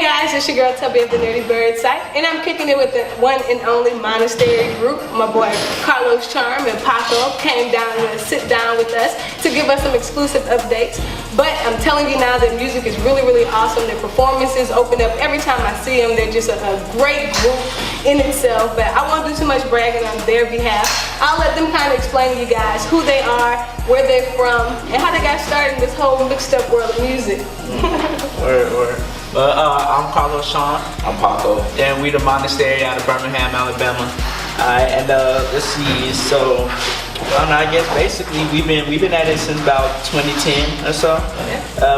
guys, it's your girl Tubbi of the Nerdy Bird site, and I'm kicking it with the one and only Monastery group. My boy Carlos Charm and Paco came down to sit down with us to give us some exclusive updates. But I'm telling you now, their music is really, really awesome. Their performances open up every time I see them. They're just a great group in itself. But I won't do too much bragging on their behalf. I'll let them kind of explain to you guys who they are, where they're from, and how they got started in this whole mixed up world of music. Word. I'm Carlos Sean. I'm Paco. And we the Monastery out of Birmingham, Alabama. Let's see. So, I guess basically we've been at it since about 2010 or so.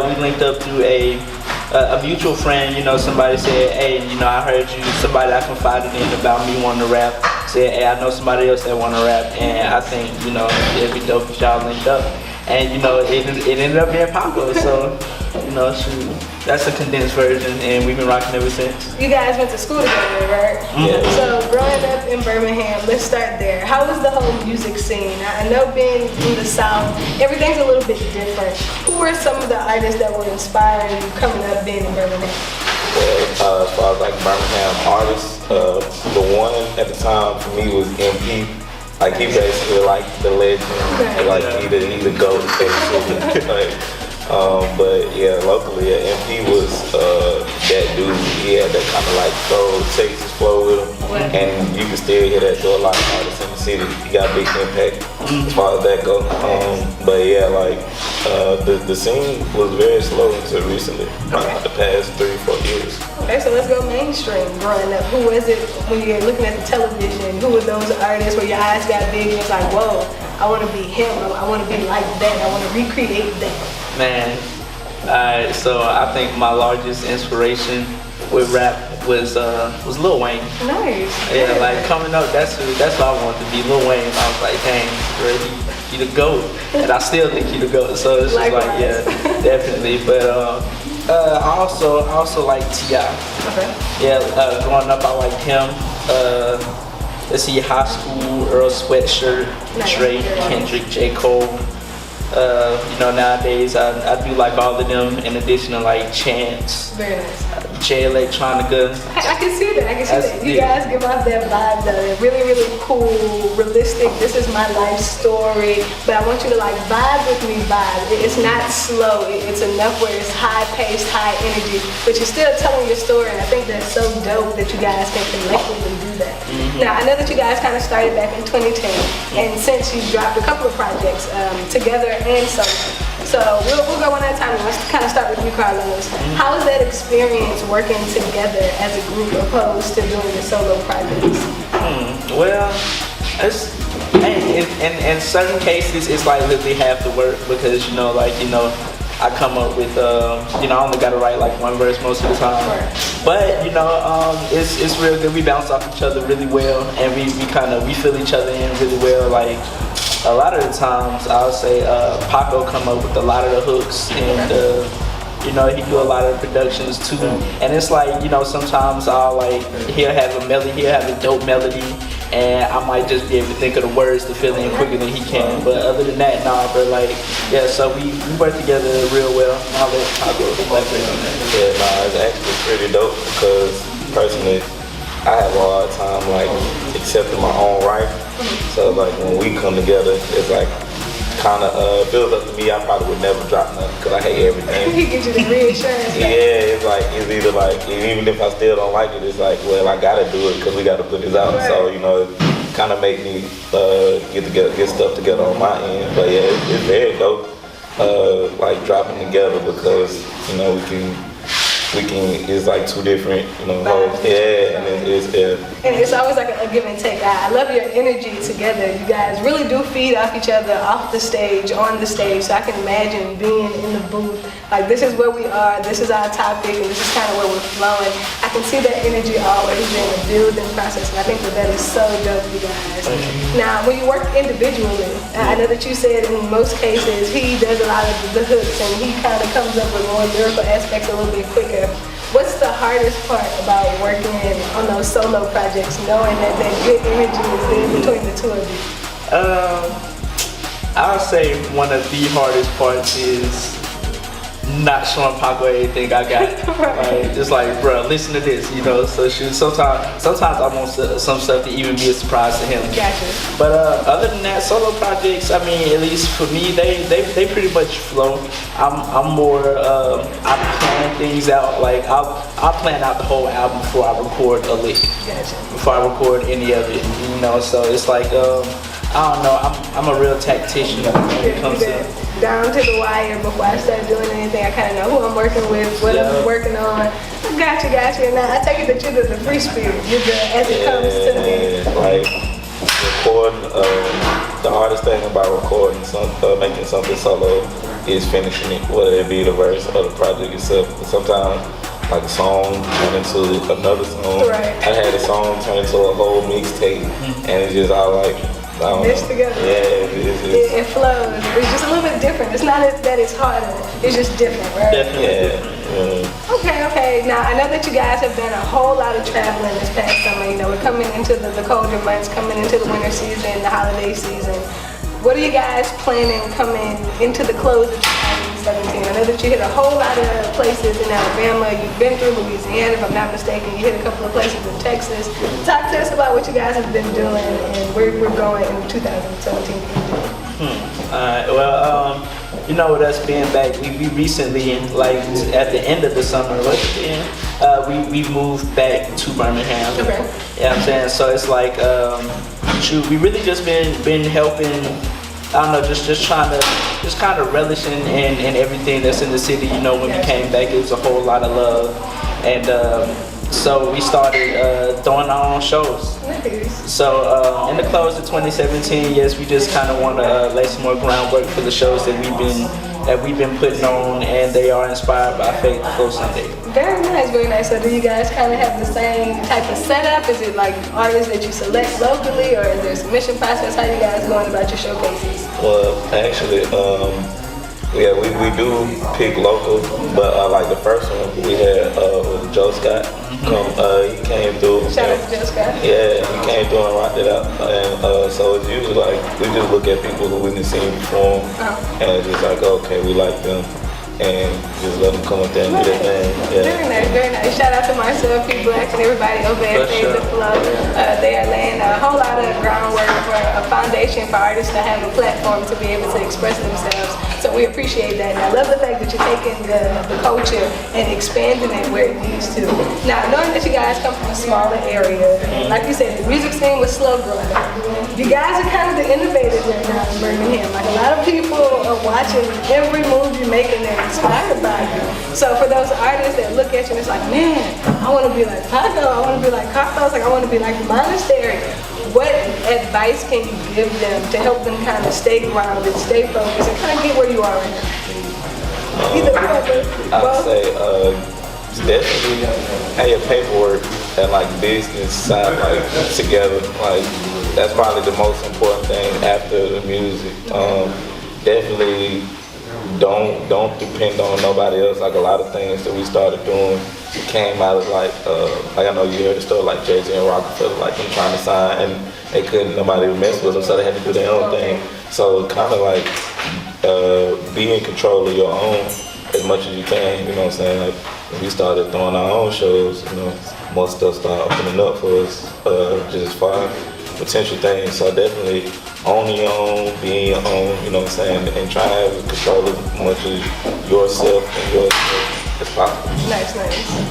We linked up through a mutual friend. You know, somebody said, "Hey, you know, I heard you." Somebody I confided in about me wanting to rap said, "Hey, I know somebody else that want to rap, and I think you know it'd be dope if y'all linked up." And you know, it ended up being Paco. So, you know, shoot. That's a condensed version, and we've been rocking ever since. You guys went to school together, right? Yeah. So growing up in Birmingham, let's start there. How was the whole music scene? I know being in the South, everything's a little bit different. Who were some of the artists that were inspiring you coming up being in Birmingham? Well, as far as like Birmingham artists, the one at the time for me was MP. Like he basically like the legend, like he the GOAT basically. But yeah, locally, MP was that dude. He had that kind of like soul Texas flow with him, and you can still hear that through a lot of artists in the city. He got a big impact as far as that goes. But yeah, like the scene was very slow until recently, like the past 3-4 years. Okay, so let's go mainstream. Growing up, who was it when you're looking at the television? Who were those artists where your eyes got big and it was like, whoa, I want to be him. I want to be like that. I want to recreate that. Man, so I think my largest inspiration with rap was Lil Wayne. Nice. Yeah, like coming up, that's what I wanted to be, Lil Wayne. I was like, dang, bro, he the GOAT, and I still think he the GOAT. So it's just like, yeah, definitely. But I also like T.I. Okay. Yeah, growing up, I liked him. Let's see, High School, Earl Sweatshirt, Drake, Kendrick, J. Cole. You know, nowadays I do like all of them in addition to like Chance. Very nice. Jay Electronica. I can see that. You guys give off that vibe though. They're really, really cool, realistic. This is my life story. But I want you to like vibe with me vibe. It's not slow. It's enough where it's high paced, high energy. But you're still telling your story. And I think that's so dope that you guys can collectively do that. Now, I know that you guys kind of started back in 2010. And since you dropped a couple of projects together and solo. So we'll go one at a time. Let's kind of start with you, Carlos. How was that experience working together as a group opposed to doing the solo projects? Well, it's, in certain cases, it's like literally half the work because, you know, I come up with, you know, I only gotta write like one verse most of the time. But, you know, it's real good. We bounce off each other really well, and we fill each other in really well. Like, a lot of the times, I'll say Paco come up with a lot of the hooks, and you know, he do a lot of productions too. And it's like, you know, sometimes he'll have a melody, he'll have a dope melody, and I might just be able to think of the words to fill in quicker than he can. But other than that, nah, but like, yeah, so we work together real well. I'll let Paco elaborate on that. Yeah, nah, it's actually pretty dope because personally, I have a hard time like accepting my own right. So like when we come together, it's like kind of feels up to me. I probably would never drop nothing because I hate everything. He gives you the reassurance. Yeah, it's either like, even if I still don't like it, it's like, well, I gotta do it because we gotta put this out. Right. So you know, it kind of make me get stuff together on my end. But yeah, it's very dope, like dropping together because you know we can. It's like two different, you know, hoes. Yeah, and it's always like a give and take. I love your energy together. You guys really do feed off each other off the stage, on the stage. So I can imagine being in the booth. Like, this is where we are, this is our topic, and this is kind of where we're flowing. I can see that energy always in the building process, and I think that is so dope, you guys. Now, when you work individually, I know that you said in most cases he does a lot of the hooks, and he kind of comes up with more lyrical aspects a little bit quicker. What's the hardest part about working on those solo projects, knowing that good energy is there between the two of you? I'll say one of the hardest parts is not showing Paco anything I got. Like, just like, bro, listen to this, you know. So sometimes I want some stuff to even be a surprise to him. Gotcha. But other than that, solo projects, I mean, at least for me, they pretty much flow. I'm more I plan things out. Like I'll plan out the whole album before I record a lick. Gotcha. Before I record any of it, you know. So it's like I don't know. I'm a real tactician when it comes to down to the wire. Before I start doing anything, I kind of know who I'm working with, what I'm working on. Gotcha. Now I take it that you're the free spirit. You're the as it comes to me. Like recording, the hardest thing about recording, making something solo is finishing it, whether it be the verse or the project itself. Sometimes, like a song turn into another song. Right. I had a song turn into a whole mixtape, and it's just all like. Mixed together. Yeah, it flows. It's just a little bit different. It's not that it's harder. It's just different, right? definitely. Yeah. Okay. Now I know that you guys have done a whole lot of traveling this past summer. You know, we're coming into the colder months, coming into the winter season, the holiday season. What are you guys planning coming into the close of 2017? I know that you hit a whole lot of places in Alabama. You've been through Louisiana, if I'm not mistaken. You hit a couple of places in Texas. Talk to us about what you guys have been doing and where we're going in 2017. Well, you know, with us being back, we recently, like at the end of the summer, we moved back to Birmingham. Okay. You know what I'm saying? So it's like, we really just been helping. I don't know, just trying to, just kind of relishing in everything that's in the city. You know, when we came back, it was a whole lot of love, and so we started throwing our own shows. Nice. So in the close of 2017, yes, we just kind of want to lay some more groundwork for the shows that we've been putting on, and they are inspired by Faith Flow Sunday. Very nice, very nice. So do you guys kind of have the same type of setup? Is it like artists that you select locally, or is there a submission process? How you guys going about your showcases? Well, actually, yeah, we do pick local, but like the first one we had was Joe Scott come. He came through. Shout out to Joe Scott. Yeah, he came through and rocked it out. And so it's usually like we just look at people who we didn't see perform, and it's just like, okay, we like them, and just let them come up there and do their thing. Yeah. Very nice, very nice. Shout out to Marcel, P. Black, and everybody over at Faith the Flow. They are laying a whole lot of groundwork for a foundation for artists to have a platform to be able to express themselves. So we appreciate that. And I love the fact that you're taking the culture and expanding it where it needs to. Now, knowing that you guys come from a smaller area, and like you said, the music scene was slow growing. You guys are kind of the innovators right now in Birmingham. Like a lot of people are watching every move you make and they're inspired by you. So for those artists that look at you and it's like, man, I want to be like Paco, I want to be like Carlos, like I want to be like Monastery. What advice can you give them to help them kind of stay grounded, stay focused, and kind of get where you are right now? I'd say definitely have your paperwork and like business side like together. Like that's probably the most important thing after the music. Definitely don't depend on nobody else. Like a lot of things that we started doing came out of like I know you heard the story like Jay-Z and Rockefeller, like them trying to sign and they couldn't, nobody would mess with them, so they had to do their own thing. So kind of like be in control of your own as much as you can, you know what I'm saying? Like when we started throwing our own shows, you know, more stuff started opening up for us, just as far potential things. So definitely own your own, being your own, you know what I'm saying, and try to have control as much of yourself and yourself as possible. Nice.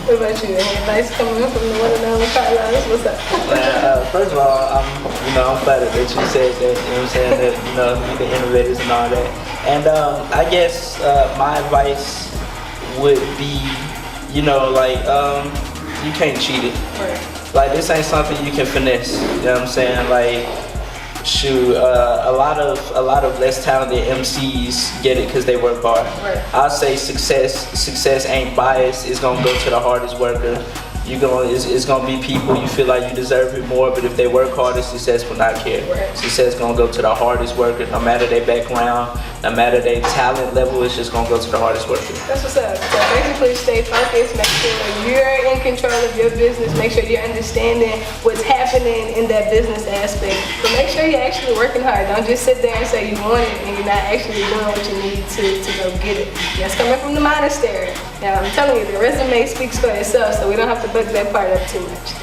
What about you? Any advice coming in from the one and only Carlos? What's up? First of all, I'm flattered that you said that, you know what I'm saying, that, you know, you the innovators and all that. And I guess my advice would be, you know, like, you can't cheat it. Right. Like, this ain't something you can finesse, you know what I'm saying? Like, shoot, a lot of less talented MCs get it because they work hard. Right. I'll say success ain't biased. It's gonna go to the hardest worker. It's gonna be people you feel like you deserve it more, but if they work harder, success will not care. Right. Success gonna go to the hardest worker, no matter their background, no matter their talent level. It's just gonna go to the hardest worker. That's what's up. So basically, stay focused. Make sure you're in control of your business. Make sure you're understanding what's happening in that business aspect. But make sure you're actually working hard. Don't just sit there and say you want it and you're not actually doing what you need to go get it. That's coming from the Monastery. Now, I'm telling you, the resume speaks for itself, so we don't have to book that part up too much.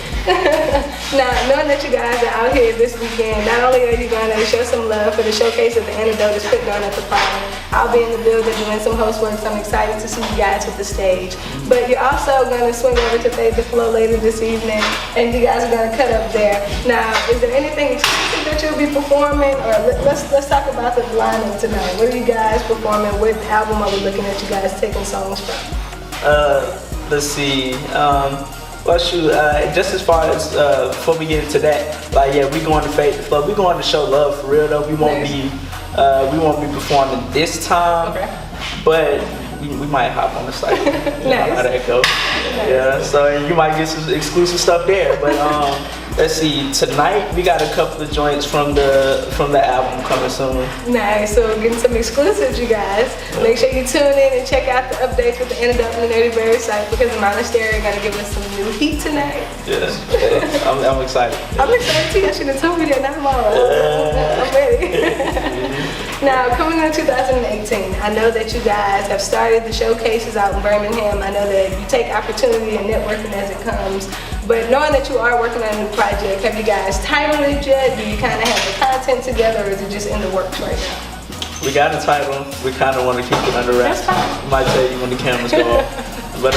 Now, knowing that you guys are out here this weekend, not only are you going to show some love for the showcase that the Antidote is putting on at the party, I'll be in the building doing some host work, so I'm excited to see you guys with the stage. But you're also going to swing over to Fade the Flow later this evening, and you guys are going to cut up there. Now, is there anything exclusive that you'll be performing, or let's talk about the lineup tonight. What are you guys performing? What album are we looking at you guys taking songs from? Let's see. Well, shoot, just as far as, before we get into that, like, yeah, we going to Fade the Flow. We going to show love for real, though. We won't be performing this time, but we might hop on the site. You know how that goes. Yeah, so you might get some exclusive stuff there. But let's see, tonight we got a couple of joints from the album coming soon. Nice, so we're getting some exclusives, you guys. Make sure you tune in and check out the updates with the Antidote and the Nerdy Berry site, because the Monastery are going to give us some new heat tonight. Yes, I'm excited. I'm excited too. I should have told me that now. I'm ready. Now, coming on 2018, I know that you guys have started the showcases out in Birmingham. I know that you take opportunity and networking as it comes. But knowing that you are working on a new project, have you guys titled it yet? Do you kind of have the content together, or is it just in the works right now? We got a title. We kind of want to keep it under wraps. That's fine. Might tell you when the cameras go off. But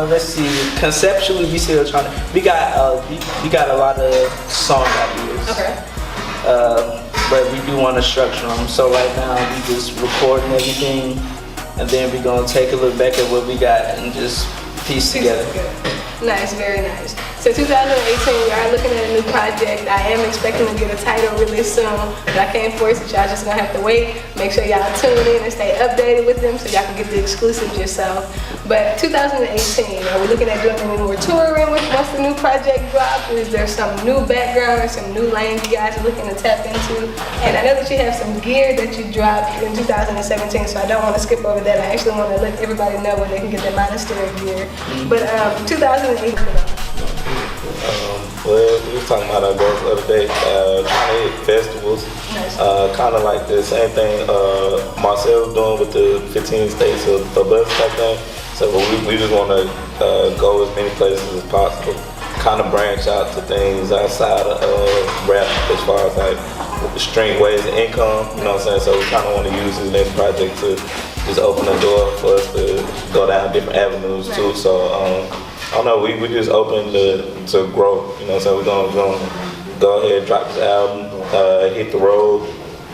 let's see. Conceptually, we still trying to. We got a lot of song ideas. Okay. But we do want to structure them. So right now we just recording everything, and then we're gonna take a look back at what we got and just piece together. Nice, very nice. So 2018, we are looking at a new project. I am expecting to get a title really soon, but I can't force it. Y'all just gonna have to wait. Make sure y'all tune in and stay updated with them so y'all can get the exclusives yourself. But 2018, are we looking at doing any more touring once the new project drops? Is there some new background or some new lanes you guys are looking to tap into? And I know that you have some gear that you dropped in 2017, so I don't want to skip over that. I actually want to let everybody know where they can get their Monastery gear. But 2018. Well, we were talking about our goals the other day, trying to hit festivals. Nice. Kind of like the same thing Marcel's doing with the 15 states of bus type thing. So we just want to go as many places as possible. Kind of branch out to things outside of rap as far as like the string ways of income, you know what I'm saying? So we kind of want to use this next project to just open the door for us to go down different avenues too. So I don't know, we just open to grow, you know what I'm saying? We're gonna go ahead, drop this album, hit the road,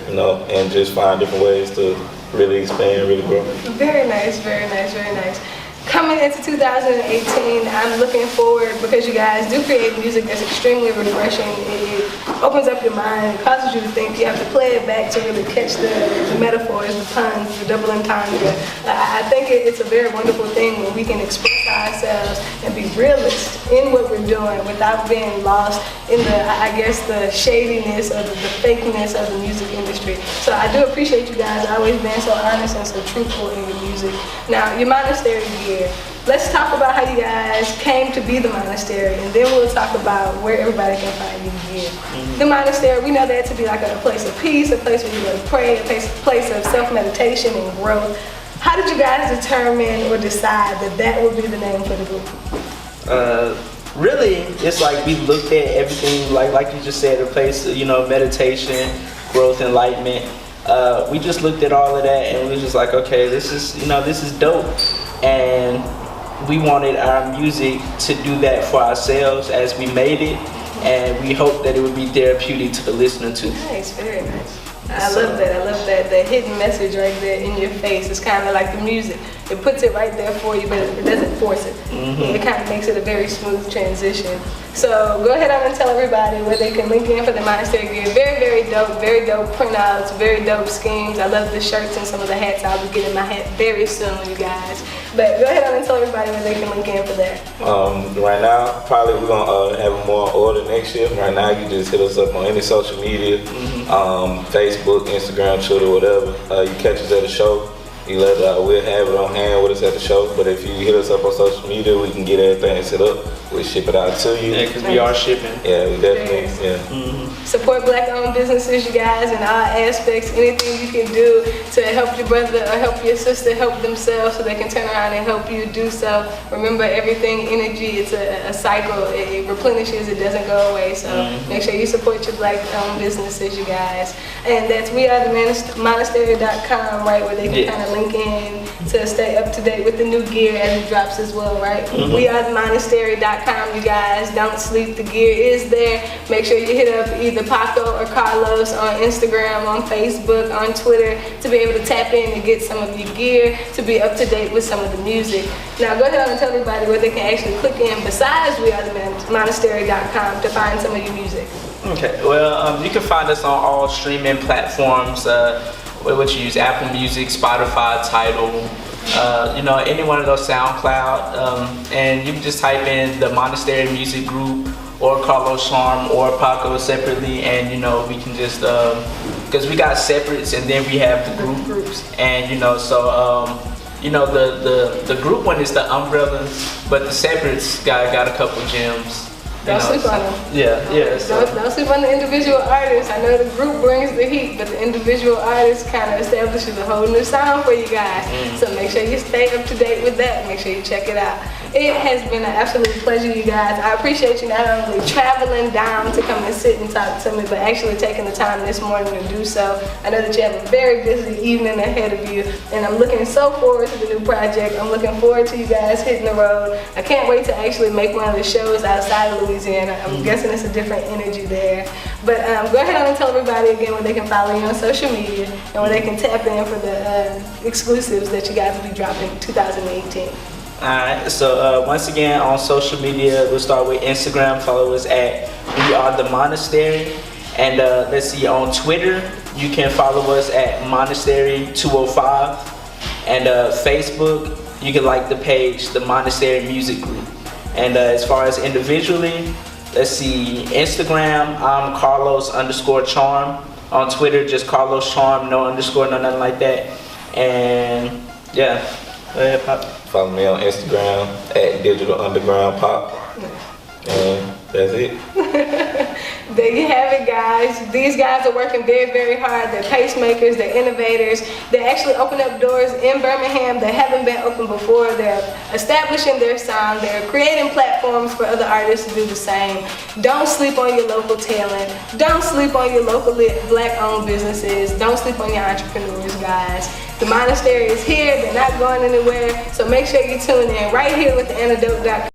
you know, and just find different ways to really expand, really grow. Very nice, very nice, very nice. Coming into 2018, I'm looking forward because you guys do create music that's extremely refreshing. It opens up your mind, it causes you to think. You have to play it back to really catch the metaphors, the puns, the double entendre. I think it's a very wonderful thing when we can express ourselves and be realist in what we're doing without being lost in the shadiness or the fakeness of the music industry. So I do appreciate you guys always being so honest and so truthful in your music. Now, your Monastery gear. Let's talk about how you guys came to be the Monastery, and then we'll talk about where everybody can find you gear. The Monastery, we know that to be like a place of peace, a place where you go to pray, a place of self-meditation and growth. How did you guys determine or decide that would be the name for the group? Really, it's like we looked at everything, like you just said, a place, you know, meditation, growth, enlightenment. We just looked at all of that and we was just like, okay, this is dope. And we wanted our music to do that for ourselves as we made it, and we hope that it would be therapeutic to the listener too. Nice, very nice. I love that. The hidden message right there in your face is kind of like the music. It puts it right there for you, but it doesn't force it. It kind of makes it a very smooth transition. So go ahead on and tell everybody where they can link in for the Monastery gear. Very dope printouts, very dope schemes. I love the shirts and some of the hats. I'll be getting my hat very soon, you guys. But go ahead on and tell everybody where they can link in for that. Right now, probably we're gonna have more order next year. Right now, you just hit us up on any social media, Facebook, Instagram, Twitter, whatever. You catch us at a show. You we'll have it on hand with us at the show. But if you hit us up on social media, we can get everything set up. We'll ship it out to you. Yeah, because we are shipping. Yeah, we definitely. Yeah. Support Black-owned businesses, you guys, in all aspects. Anything you can do to help your brother or help your sister help themselves so they can turn around and help you do so. Remember, everything energy, it's a cycle. It replenishes, it doesn't go away. So make sure you support your Black-owned businesses, you guys. And that's Monastery.com, right, where they can kind of link in to stay up to date with the new gear as it drops as well, right? Monastery.com, you guys. Don't sleep, the gear is there. Make sure you hit up either Paco or Carlos on Instagram, on Facebook, on Twitter to be able to tap in and get some of your gear, to be up to date with some of the music. Now go ahead and tell everybody where they can actually click in besides Monastery.com to find some of your music. Okay, well, you can find us on all streaming platforms. What you use, Apple Music, Spotify, Tidal, any one of those, SoundCloud, and you can just type in the Monastery Music Group or Carlos Charm or Paco separately, and we can just because we got separates and then we have the groups, and the group one is the umbrella, but the separates got a couple gems. Don't sleep on them. Yeah. Don't sleep on the individual artists. I know the group brings the heat, but the individual artist kind of establishes a whole new sound for you guys. So make sure you stay up to date with that. Make sure you check it out. It has been an absolute pleasure, you guys. I appreciate you not only traveling down to come and sit and talk to me, but actually taking the time this morning to do so. I know that you have a very busy evening ahead of you, and I'm looking so forward to the new project. I'm looking forward to you guys hitting the road. I can't wait to actually make one of the shows outside of Louisiana. I'm guessing it's a different energy there. But go ahead on and tell everybody again where they can follow you on social media and where they can tap in for the exclusives that you guys will be dropping 2018. Alright, so once again on social media, we'll start with Instagram. Follow us at We Are The Monastery. And let's see, on Twitter, you can follow us at Monastery205. And Facebook, you can like the page, The Monastery Music Group. And as far as individually, let's see, Instagram, I'm Carlos_Charm. On Twitter, just Carlos Charm, no underscore, no nothing like that. And yeah, go ahead, Pop. Follow me on Instagram at Digital Underground Pop. And that's it. There you have it, guys. These guys are working very, very hard. They're pacemakers, they're innovators. They actually open up doors in Birmingham that haven't been opened before. They're establishing their sound. They're creating platforms for other artists to do the same. Don't sleep on your local talent. Don't sleep on your local Black-owned businesses. Don't sleep on your entrepreneurs, guys. The Monastery is here. They're not going anywhere. So make sure you tune in right here with the antidote.com.